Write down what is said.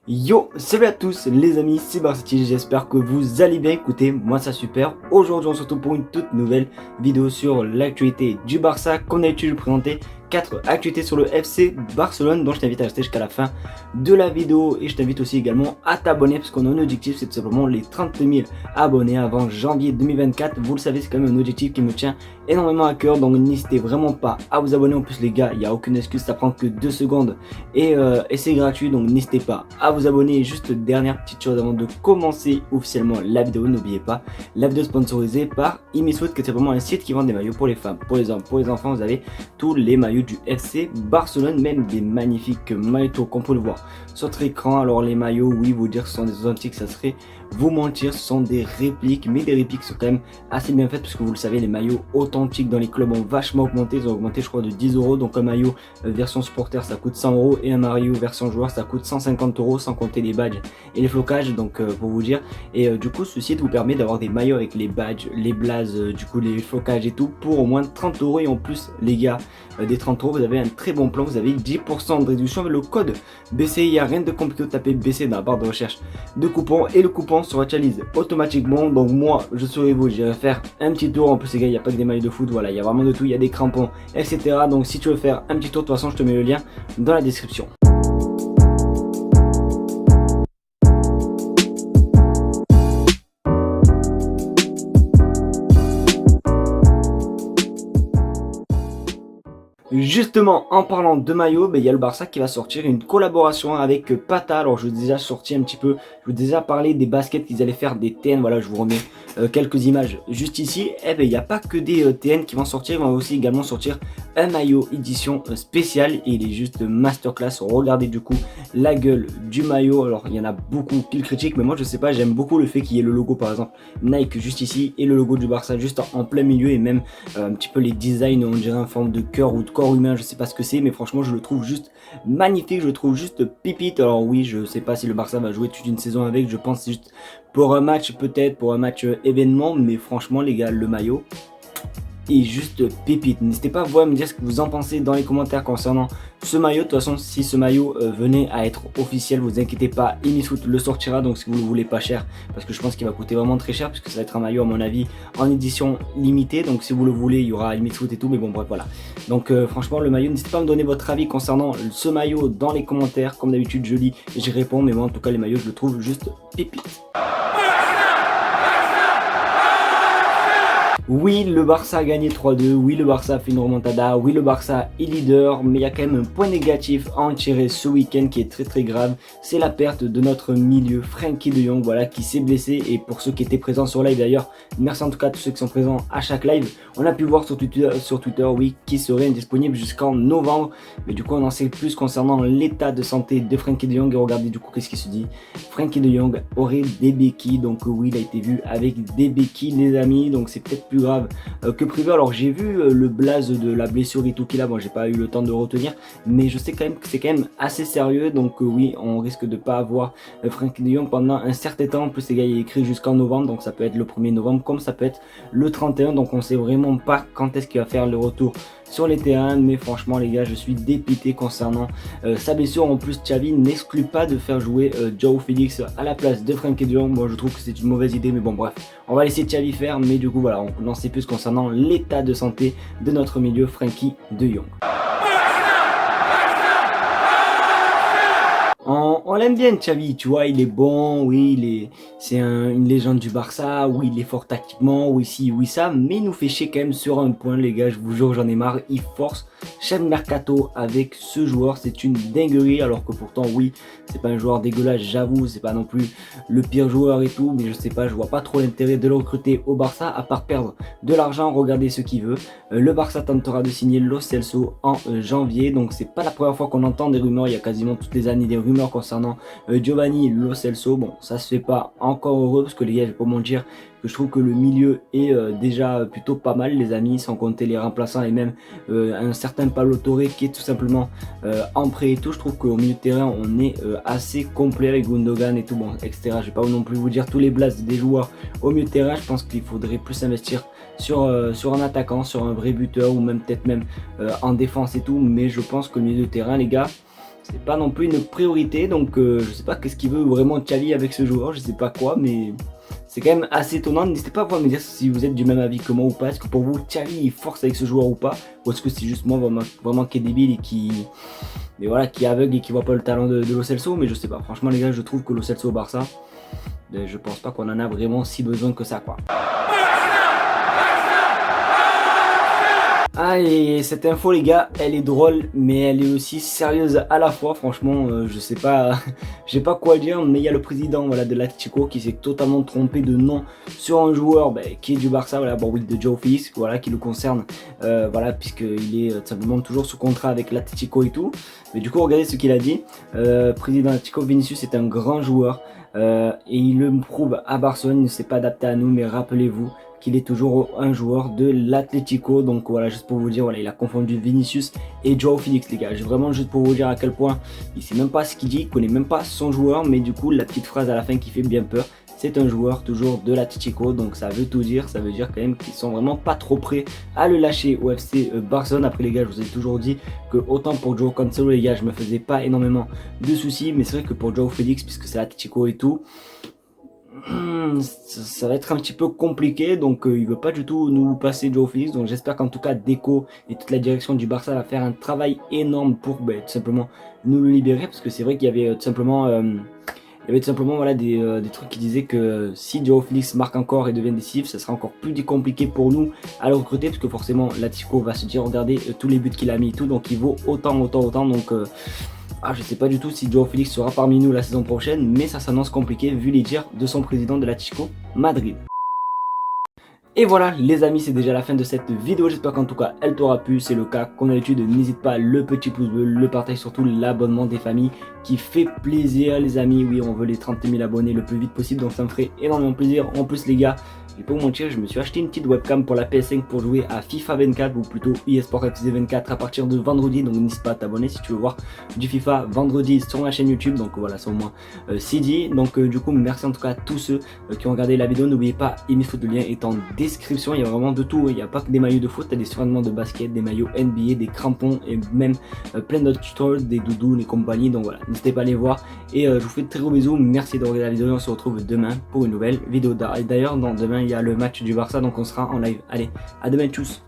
Yo, salut à tous les amis, c'est Barcity, j'espère que vous allez bien. Écoutez, moi ça super. Aujourd'hui on se retrouve pour une toute nouvelle vidéo sur l'actualité du Barça. Comme d'habitude, je vais vous présenter 4 actualités sur le FC Barcelone, dont je t'invite à rester jusqu'à la fin de la vidéo. Et je t'invite aussi également à t'abonner, parce qu'on a un objectif, c'est tout simplement les 30 000 abonnés avant janvier 2024. Vous le savez, c'est quand même un objectif qui me tient énormément à cœur, donc n'hésitez vraiment pas à vous abonner. En plus les gars, il n'y a aucune excuse, ça prend que 2 secondes et c'est gratuit, donc n'hésitez pas à vous abonner. Juste dernière petite chose avant de commencer officiellement la vidéo, n'oubliez pas, la vidéo sponsorisée par Imisfoot, qui est vraiment un site qui vend des maillots pour les femmes, pour les hommes, pour les enfants. Vous avez tous les maillots du FC Barcelone, même des magnifiques maillots qu'on peut le voir sur votre écran. Alors les maillots, oui, vous dire que ce sont des authentiques, ça serait vous mentir, ce sont des répliques, mais des répliques sont quand même assez bien faites, parce que vous le savez, les maillots authentiques dans les clubs ont vachement augmenté. Ils ont augmenté je crois de 10 €, donc un maillot version supporter ça coûte 100 € et un maillot version joueur ça coûte 150 € sans compter les badges et les flocages, donc pour vous dire. Et du coup ce site vous permet d'avoir des maillots avec les badges, les blazes, du coup les flocages et tout pour au moins 30 €. Et en plus les gars, des 30 € vous avez un très bon plan, vous avez 10% de réduction avec le code BC. Il n'y a rien de compliqué, de taper BC dans la barre de recherche de coupons et le coupon se actualise automatiquement. Donc moi je serai vous, j'irai faire un petit tour. En plus les gars, il n'y a pas que des maillots de foot, voilà, il y a vraiment de tout, il y a des crampons etc. Donc si tu veux faire un petit tour, de toute façon je te mets le lien dans la description. Justement, en parlant de maillot, il y a le Barça qui va sortir une collaboration avec Pata. Alors je vous ai déjà sorti un petit peu, je vous ai déjà parlé des baskets qu'ils allaient faire, des TN. Voilà, je vous remets quelques images juste ici. Et il n'y a pas que des TN qui vont sortir, ils vont aussi également sortir un maillot édition spéciale, et il est juste masterclass. Regardez du coup la gueule du maillot. Alors il y en a beaucoup qui le critiquent, mais moi je sais pas, j'aime beaucoup le fait qu'il y ait le logo par exemple Nike juste ici et le logo du Barça juste en plein milieu, et même un petit peu les designs, on dirait en forme de cœur ou de corps humain, je sais pas ce que c'est, mais franchement je le trouve juste magnifique, je le trouve juste pipite. Alors oui, je sais pas si le Barça va jouer toute une saison avec, je pense juste pour un match, peut-être pour un match événement, mais franchement les gars, le maillot est juste pépite. N'hésitez pas à me dire ce que vous en pensez dans les commentaires concernant ce maillot. De toute façon, si ce maillot venait à être officiel, vous inquiétez pas, Imisfoot le sortira. Donc si vous le voulez pas cher, parce que je pense qu'il va coûter vraiment très cher, puisque ça va être un maillot à mon avis en édition limitée. Donc si vous le voulez, il y aura Imisfoot et tout, mais bon bref voilà. Donc franchement le maillot, n'hésitez pas à me donner votre avis concernant ce maillot dans les commentaires. Comme d'habitude je lis et je réponds, mais moi en tout cas les maillots je le trouve juste pépite. Oui, le Barça a gagné 3-2, oui le Barça a fait une remontada, oui le Barça est leader, mais il y a quand même un point négatif à en tirer ce week-end qui est très grave. C'est la perte de notre milieu Frenkie de Jong, voilà, qui s'est blessé. Et pour ceux qui étaient présents sur live d'ailleurs, merci en tout cas à tous ceux qui sont présents à chaque live. On a pu voir sur Twitter oui, qui serait indisponible jusqu'en novembre. Mais du coup on en sait plus concernant l'état de santé de Frenkie de Jong. Et regardez du coup qu'est-ce qui se dit. Frenkie de Jong aurait des béquilles, donc oui il a été vu avec des béquilles les amis, donc c'est peut-être plus grave que prévu. Alors j'ai vu le blaze de la blessure et tout qu'il a, bon j'ai pas eu le temps de retenir, mais je sais quand même que c'est quand même assez sérieux. Donc oui, on risque de pas avoir Frenkie de Jong pendant un certain temps. En plus les gars, il est écrit jusqu'en novembre, donc ça peut être le 1er novembre comme ça peut être le 31, donc on sait vraiment pas quand est-ce qu'il va faire le retour sur les terrains. Mais franchement les gars, je suis dépité concernant sa blessure. En plus Xavi n'exclut pas de faire jouer João Félix à la place de Frenkie de Jong. Bon, je trouve que c'est une mauvaise idée, mais bon bref, on va laisser Xavi faire. Mais du coup voilà, on en sait plus concernant l'état de santé de notre milieu Frenkie de Jong. On l'aime bien Xavi, tu vois, il est bon, oui, c'est une légende du Barça, oui, il est fort tactiquement, oui, si, oui, ça, mais il nous fait chier quand même sur un point, les gars, je vous jure, j'en ai marre. Il force chaque mercato avec ce joueur, c'est une dinguerie, alors que pourtant, oui, c'est pas un joueur dégueulasse, j'avoue, c'est pas non plus le pire joueur et tout, mais je sais pas, je vois pas trop l'intérêt de le recruter au Barça, à part perdre de l'argent. Regardez ce qu'il veut. Le Barça tentera de signer Lo Celso en janvier, donc c'est pas la première fois qu'on entend des rumeurs, il y a quasiment toutes les années des rumeurs concernant Giovanni Lo Celso. Bon, ça se fait pas encore heureux, parce que les gars, je vais pas mentir que je trouve que le milieu est déjà plutôt pas mal les amis, sans compter les remplaçants et même un certain Pablo Torre qui est tout simplement en prêt et tout. Je trouve qu'au milieu de terrain on est assez complet avec Gundogan et tout, bon, etc. Je vais pas non plus vous dire tous les blasts des joueurs au milieu de terrain. Je pense qu'il faudrait plus investir sur un attaquant, sur un vrai buteur, ou même peut-être même en défense et tout. Mais je pense que le milieu de terrain les gars, c'est pas non plus une priorité, donc je sais pas qu'est-ce qu'il veut vraiment Xavi avec ce joueur, je sais pas quoi, mais c'est quand même assez étonnant. N'hésitez pas à pouvoir me dire si vous êtes du même avis que moi ou pas. Est-ce que pour vous Xavi il force avec ce joueur ou pas, ou est-ce que c'est juste moi vraiment qui est débile et qui est aveugle et qui voit pas le talent de Lo Celso. Mais je sais pas, franchement les gars, je trouve que Lo Celso au Barça, je pense pas qu'on en a vraiment si besoin que ça quoi. Ah, et cette info les gars, elle est drôle mais elle est aussi sérieuse à la fois. Franchement je sais pas, j'ai pas quoi dire, mais il y a le président de l'Atlético qui s'est totalement trompé de nom sur un joueur qui est du Barça, de Joao Félix, qui le concerne, puisqu'il est tout simplement toujours sous contrat avec l'Atlético et tout. Mais du coup regardez ce qu'il a dit. Président Atlético, Vinicius est un grand joueur et il le prouve à Barcelone, il ne s'est pas adapté à nous, mais rappelez-vous qu'il est toujours un joueur de l'Atlético. Donc voilà, juste pour vous dire, il a confondu Vinicius et Joao Félix les gars. J'ai vraiment juste pour vous dire à quel point il sait même pas ce qu'il dit, il connaît même pas son joueur, mais du coup la petite phrase à la fin qui fait bien peur, c'est un joueur toujours de l'Atlético, donc ça veut tout dire, ça veut dire quand même qu'ils sont vraiment pas trop prêts à le lâcher au FC Barcelone. Après les gars, je vous ai toujours dit que autant pour Joao Cancelo les gars, je me faisais pas énormément de soucis, mais c'est vrai que pour Joao Félix, puisque c'est l'Atlético et tout, ça va être un petit peu compliqué, donc il veut pas du tout nous passer Joao Félix, donc j'espère qu'en tout cas Deco et toute la direction du Barça va faire un travail énorme pour tout simplement nous le libérer, parce que c'est vrai qu'il y avait tout simplement des trucs qui disaient que si Joao Félix marque encore et devient décisif, ça sera encore plus compliqué pour nous à le recruter, parce que forcément l'Atlético va se dire regardez tous les buts qu'il a mis et tout, donc il vaut autant, donc je sais pas du tout si Joao Félix sera parmi nous la saison prochaine, mais ça s'annonce compliqué vu les dires de son président de l'Atlético Madrid. Et voilà les amis, c'est déjà la fin de cette vidéo, j'espère qu'en tout cas elle t'aura plu. C'est le cas, comme d'habitude n'hésite pas, le petit pouce bleu, le partage, surtout l'abonnement des familles qui fait plaisir les amis. Oui, on veut les 30 000 abonnés le plus vite possible, donc ça me ferait énormément plaisir. En plus les gars, je vais pas vous mentir, je me suis acheté une petite webcam pour la PS5 pour jouer à FIFA 24 ou plutôt eSport FC 24 à partir de vendredi, donc n'hésite pas à t'abonner si tu veux voir du FIFA vendredi sur ma chaîne YouTube. Donc voilà, c'est au moins c'est dit. Donc du coup merci en tout cas à tous ceux qui ont regardé la vidéo. N'oubliez pas, Emifoot, le lien est en description, il y a vraiment de tout, il n'y a pas que des maillots de foot, il y a des survêtements de basket, des maillots NBA, des crampons et même plein d'autres tutoriels, des doudous, et compagnie. Donc voilà, n'hésitez pas à les voir et je vous fais de très gros bisous, merci de regarder la vidéo et on se retrouve demain pour une nouvelle vidéo. D'ailleurs demain il y a le match du Barça, donc on sera en live. Allez, à demain, tchuss.